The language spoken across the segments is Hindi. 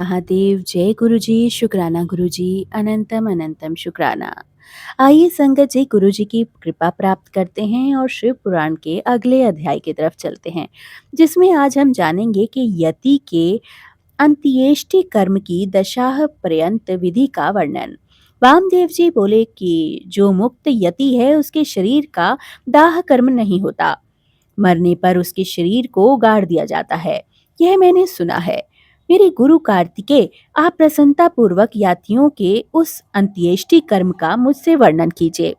महादेव जय गुरुजी शुक्राना गुरुजी अनंतम अनंतम शुक्राना। आइए संगत जी गुरुजी की कृपा प्राप्त करते हैं और शिव पुराण के अगले अध्याय की तरफ चलते हैं, जिसमें आज हम जानेंगे कि यति के अंत्येष्टि कर्म की दशाह पर्यंत विधि का वर्णन। वामदेव जी बोले कि जो मुक्त यति है उसके शरीर का दाह कर्म नहीं होता, मरने पर उसके शरीर को गाड़ दिया जाता है। यह मैंने सुना है। मेरे गुरु कार्तिकेय, आप प्रसन्नता पूर्वक यात्रियों के उस अंत्येष्टि कर्म का मुझसे वर्णन कीजिए,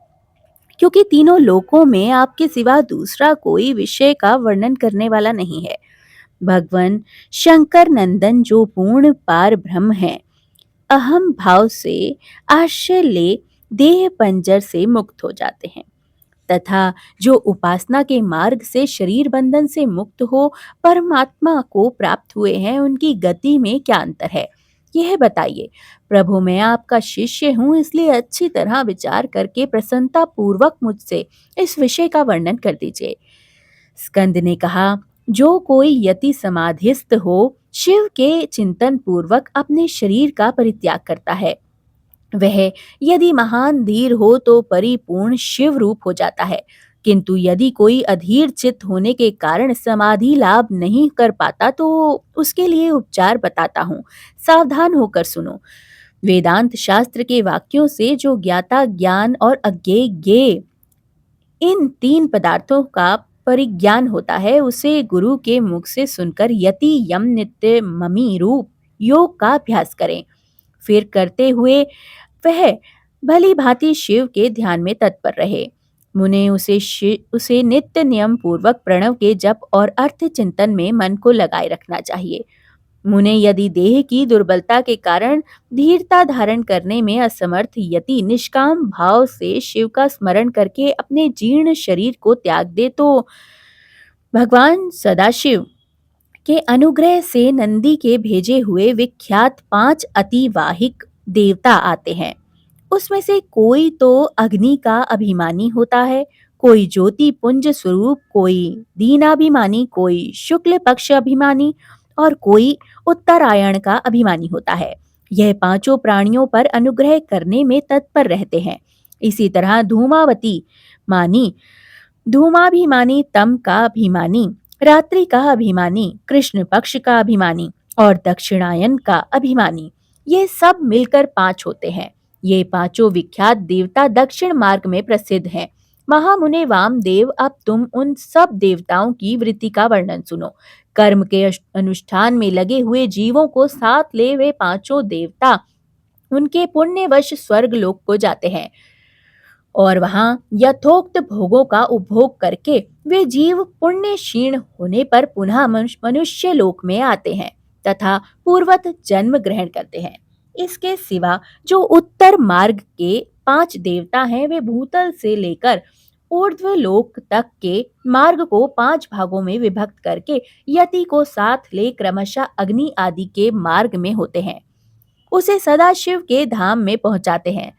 क्योंकि तीनों लोकों में आपके सिवा दूसरा कोई विषय का वर्णन करने वाला नहीं है। भगवान शंकर नंदन जो पूर्ण पार ब्रह्म है, अहम भाव से आश्रय ले देह पंजर से मुक्त हो जाते हैं, तथा जो उपासना के मार्ग से शरीर बंधन से मुक्त हो परमात्मा को प्राप्त हुए हैं, उनकी गति में क्या अंतर है, यह बताइए। प्रभु, मैं आपका शिष्य हूँ, इसलिए अच्छी तरह विचार करके प्रसन्नता पूर्वक मुझसे इस विषय का वर्णन कर दीजिए। स्कंद ने कहा, जो कोई यति समाधिस्थ हो शिव के चिंतन पूर्वक अपने शरीर का परित्याग करता है, वह यदि महान धीर हो तो परिपूर्ण शिव रूप हो जाता है। किंतु यदि कोई अधीर चित्त होने के कारण समाधि लाभ नहीं कर पाता तो उसके लिए उपचार बताता हूँ, सावधान होकर सुनो। वेदांत शास्त्र के वाक्यों से जो ज्ञाता ज्ञान और अज्ञेय ज्ञेय इन तीन पदार्थों का परिज्ञान होता है, उसे गुरु के मुख से सुनकर यति यम नित्य ममी रूप योग का अभ्यास करें। फिर करते हुए वह भली भांति शिव के ध्यान में तत्पर रहे। मुने उसे नित्य नियम पूर्वक प्रणव के जप और अर्थ चिंतन में मन को लगाए रखना चाहिए। मुने यदि देह की दुर्बलता के कारण धीरता धारण करने में असमर्थ यति निष्काम भाव से शिव का स्मरण करके अपने जीर्ण शरीर को त्याग दे तो भगवान सदाशिव के अनुग्रह से नंदी के भेजे हुए विख्यात 5 अतिवाहिक देवता आते हैं। उसमें से कोई तो अग्नि का अभिमानी होता है, कोई ज्योति पुंज स्वरूप, कोई दीनाभिमानी, कोई शुक्ल पक्ष अभिमानी और कोई उत्तरायण का अभिमानी होता है। यह पांचों प्राणियों पर अनुग्रह करने में तत्पर रहते हैं। इसी तरह धूमावती मानी, धूमाभिमानी, तम का अभिमानी, रात्रि का अभिमानी, कृष्ण पक्ष का अभिमानी और दक्षिणायन का अभिमानी, ये सब मिलकर 5 होते हैं। ये पांचों विख्यात देवता दक्षिण मार्ग में प्रसिद्ध हैं। महामुने वामदेव, अब तुम उन सब देवताओं की वृत्ति का वर्णन सुनो। कर्म के अनुष्ठान में लगे हुए जीवों को साथ ले वे पांचों देवता उनके पुण्यवश स्वर्ग लोक को जाते हैं और वहां यथोक्त भोगों का उपभोग करके वे जीव पुण्य क्षीण होने पर पुनः मनुष्य लोक में आते हैं तथा पूर्वत जन्म ग्रहण करते हैं। इसके सिवा जो उत्तर मार्ग के 5 देवता हैं, वे भूतल से लेकर ऊर्ध्व लोक तक के मार्ग को 5 भागों में विभक्त करके यति को साथ ले क्रमशः अग्नि आदि के मार्ग में होते हैं, उसे सदाशिव के धाम में पहुंचाते हैं।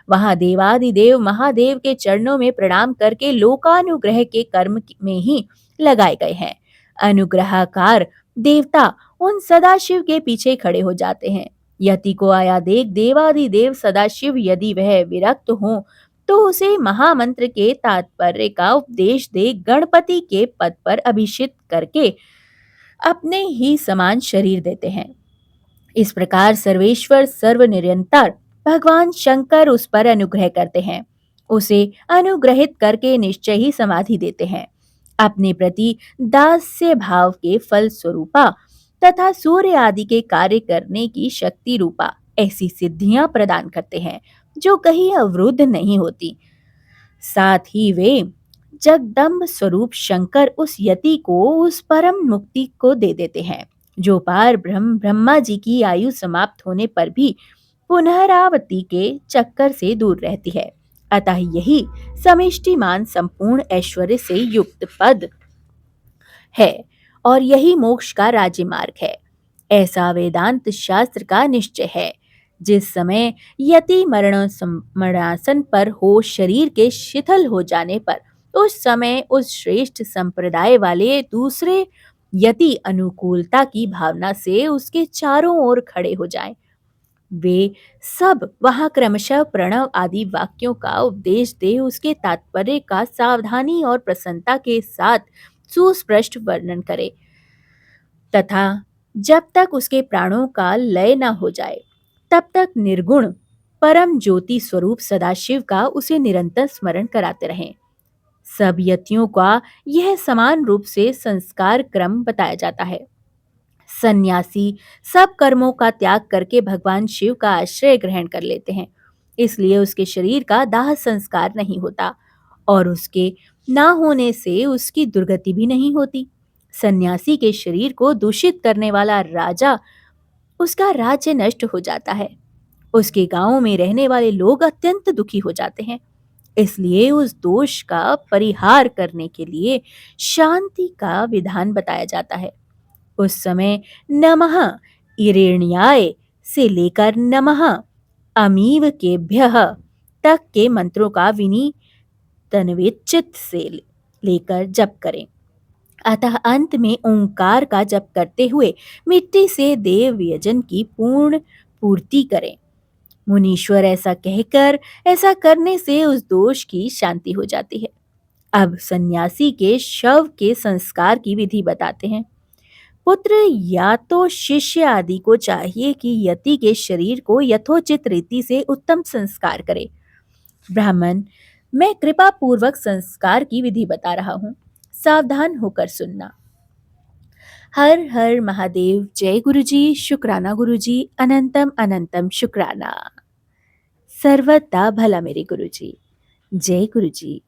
वहां देवादिदेव महादेव के चरणों में प्रणाम करके लोकानुग्रह के कर्म में ही लगाए गए हैं। अनुग्रहकार देवता उन सदाशिव के पीछे खड़े हो जाते हैं। यति को आया देख देवादिदेव सदाशिव यदि वह विरक्त हो तो उसे महामंत्र के तात्पर्य का उपदेश दे गणपति के पद पर अभिषिक्त करके अपने ही समान शरीर देते हैं। इस प्रकार सर्वेश्वर सर्वनिरंतर भगवान शंकर उस पर अनुग्रह करते हैं, उसे अनुग्रहित करके निश्चय ही समाधि देते हैं। अपने प्रति दास्य भाव के फल स्वरूपा तथा सूर्य आदि के कार्य करने की शक्ति रूपा ऐसी सिद्धियां प्रदान करते हैं जो कहीं अवरुद्ध नहीं होती। साथ ही वे जगदम्ब स्वरूप शंकर उस यति को उस परम मुक्ति को दे देते हैं जो पार ब्रह्मा जी की आयु समाप्त होने पर भी पुनरावृत्ति के चक्कर से दूर रहती है। अतः यही समिष्टिमान संपूर्ण ऐश्वर्य से युक्त पद है और यही मोक्ष का राज्य मार्ग है, ऐसा वेदांत शास्त्र का निश्चय है। जिस समय यति मरणासन पर हो शरीर के शिथिल हो जाने पर उस समय उस श्रेष्ठ संप्रदाय वाले दूसरे यति अनुकूलता की भावना से उसके चारों ओर खड़े हो जाएं। वे सब वहां क्रमशः प्रणव आदि वाक्यों का उपदेश दे उसके तात्पर्य का सावधानी और प्रसन्नता के साथ सुस्पष्ट वर्णन करे तथा जब तक उसके प्राणों का लय न हो जाए तब तक निर्गुण परम ज्योति स्वरूप सदाशिव का उसे निरंतर स्मरण कराते रहें। सब यतियों का यह समान रूप से संस्कार क्रम बताया जाता है। सन्यासी सब कर्मों का त्याग करके भगवान शिव का आश्रय ग्रहण कर लेते हैं, इसलिए उसके शरीर का दाह संस्कार नहीं होता और उसके ना होने से उसकी दुर्गति भी नहीं होती। सन्यासी के शरीर को दूषित करने वाला राजा, उसका राज्य नष्ट हो जाता है। उसके गांव में रहने वाले लोग अत्यंत दुखी हो जाते हैं। इसलिए उस दोष का परिहार करने के लिए शांति का विधान बताया जाता है। उस समय नमः ईरेण्याय से लेकर नमः अमीव केभ्यः तक के मंत्रों का विनीत चित्त से लेकर जप करें। अतः अंत में ओंकार का जप करते हुए मिट्टी से देव यजन की पूर्ण पूर्ति करें। मुनीश्वर ऐसा कहकर ऐसा करने से उस दोष की शांति हो जाती है। अब सन्यासी के शव के संस्कार की विधि बताते हैं। पुत्र या तो शिष्य आदि को चाहिए कि यति के शरीर को यथोचित रीति से उत्तम संस्कार करे। ब्राह्मण, मैं कृपा पूर्वक संस्कार की विधि बता रहा हूँ, सावधान होकर सुनना। हर हर महादेव। जय गुरुजी। शुक्राना गुरुजी। अनंतम अनंतम शुक्राना। सर्वदा भला मेरे गुरुजी। जय गुरुजी।